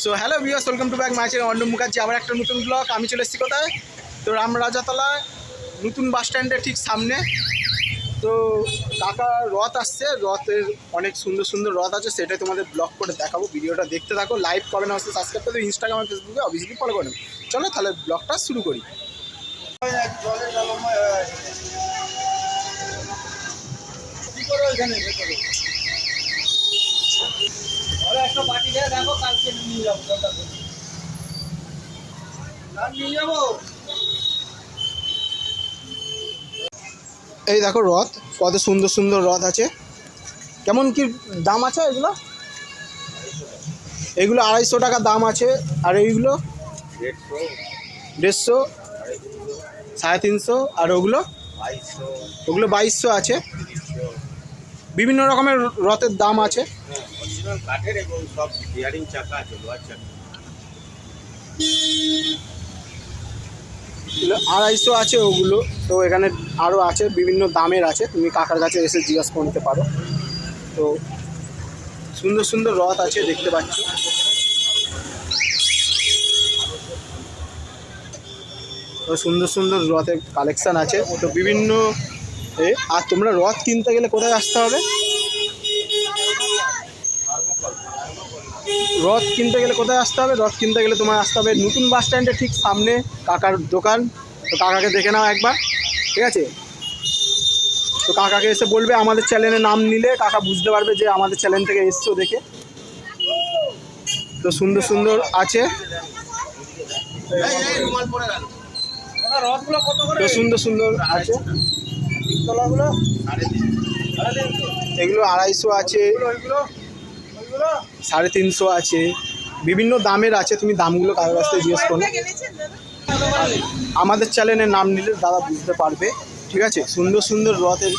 So hello viewers, welcome to back my channel Arnab Mukherjee. আবার একটা নতুন ব্লগ। আমি চলে এসেছি কোথায়? তো রামরাজাতলা নতুন বাস স্ট্যান্ডের ঠিক সামনে। তো কাকা রথ আসছে, রথের অনেক সুন্দর সুন্দর রথ আছে, সেটাই তোমাদের ব্লগ করে দেখাবো। ভিডিওটা দেখতে থাকো, লাইক করবেন, অবশ্যই সাবস্ক্রাইব করবে, ইনস্টাগ্রাম ফেসবুকে অবভিয়াসলি ফলো করবেন। চলো তাহলে ব্লগটা শুরু করি। একটা বাটি দিয়ে দেখো, কালকে নিয়ে যাবো, নিয়ে যাবো। এই দেখো রথ, কত সুন্দর সুন্দর রথ আছে। কেমন কি দাম আছে এগুলো? এগুলো 250 টাকা দাম আছে। আর এইগুলো 150, 350, আর ওগুলো 2200 আছে। বিভিন্ন রকমের রথের দাম আছে। কাঠের এবং সব বিয়ারিং চাকা আছে, লোহার চাকা। 250 আছে ওগুলো। তো এখানে আরও আছে, বিভিন্ন দামের আছে, তুমি কাকার কাছে এসে জিজ্ঞাসা করে নিতে পারো। তো সুন্দর সুন্দর রথ আছে, দেখতে পাচ্ছ। তো সুন্দর সুন্দর রথের কালেকশান আছে। তো বিভিন্ন আর তোমরা রথ কিনতে গেলে কোথায় আসতে হবে? রথ কিনতে গেলে কোথায় আসতে হবে? রথ কিনতে গেলে তোমার আসতে হবে নতুন বাস স্ট্যান্ডের ঠিক সামনে কাকার দোকান। তো কাকাকে দেখে নাও একবার, ঠিক আছে? তো কাকাকে এসে বলবে আমাদের চ্যানেলের নাম নিলে কাকা বুঝতে পারবে যে আমাদের চ্যানেল থেকে এসছো দেখে। তো সুন্দর সুন্দর আছে, তো সুন্দর সুন্দর আছে। এগুলো 250 আছে, 350 আছে, বিভিন্ন দামের আছে। তুমি দামগুলো কারোর কাছ থেকে জিজ্ঞেস করো। আমাদের চ্যানেলের নাম নিলে দাদা বুঝতে পারবে, ঠিক আছে? সুন্দর সুন্দর রথের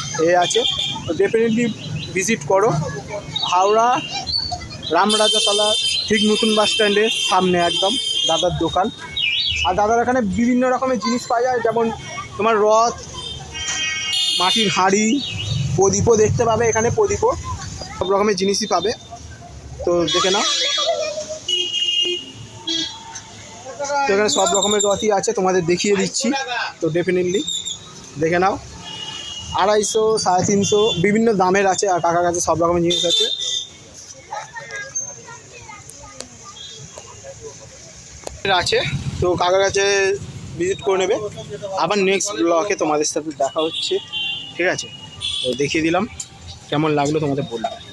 আছে। তো ডেফিনেটলি ভিজিট করো হাওড়া রামরাজাতলা ঠিক নতুন বাস স্ট্যান্ডের সামনে একদম দাদার দোকান। আর দাদার এখানে বিভিন্ন রকমের জিনিস পাওয়া যায়, যেমন তোমার রথ, মাটির হাঁড়ি, প্রদীপও দেখতে পাবে এখানে, প্রদীপও সব রকমের জিনিসই পাবে। তো দেখে নাও, তো এখানে সব রকমের রথই আছে, তোমাদের দেখিয়ে দিচ্ছি। তো ডেফিনেটলি দেখে নাও। 250, 350 বিভিন্ন দামের আছে। আর কাকার কাছে সব রকমের জিনিস আছে। তো কাকার কাছে ভিজিট করে নেবে। আবার নেক্সট ব্লগে তোমাদের সাথে দেখা হচ্ছে, ঠিক আছে? তো দেখিয়ে দিলাম, কেমন লাগলো তোমাদের বলবে।